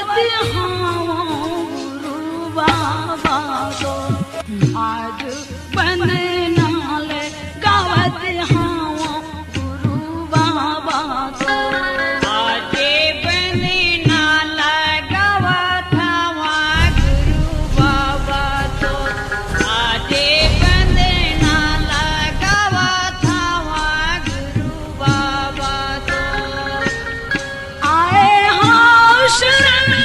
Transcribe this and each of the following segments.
गावती हाँ गुरु बाबा तो आज बने नाले गावती हाँ गुरु बाबा तो आजे बने नाला गावात हवा गुरु बाबा तो आजे बने नाला गावात हवा गुरु बाबा तो आए हाँ शरण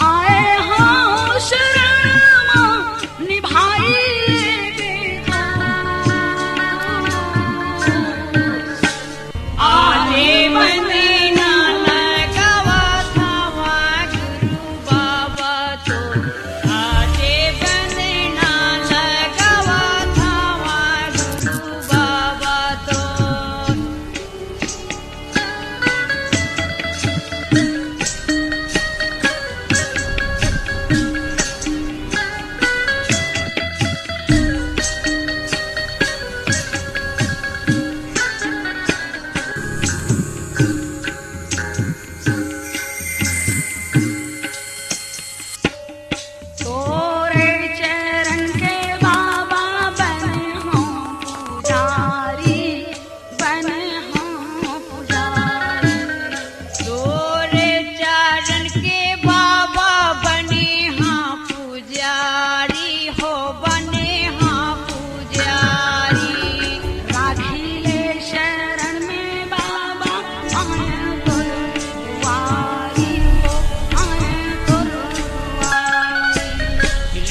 आए हाँ शरण निभाई आजे बने नाला गावात हवा गुरु बाबा तो आजे बने नाला गावात हवा गुरु बाबा तो तोरे चरण के बाबा बने हों पुजारी बने हों पुजारी तोरे चरण के बाबा बने हाँ पुजारी हो बने हाँ पुजारी राखीले शरण में बाबा आए तुर दुआरी हो आए तुर दुआरी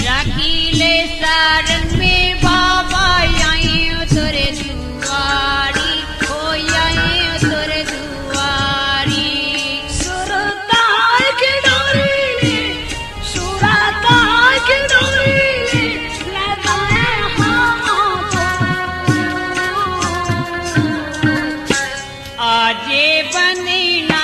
राखीले सारन में बाबा आई तोरे दुआरी हो आई तोरे दुआरी सुरताल की डोरी ले सुरताल की डोरी ले लगाए हाथ आजे बने ना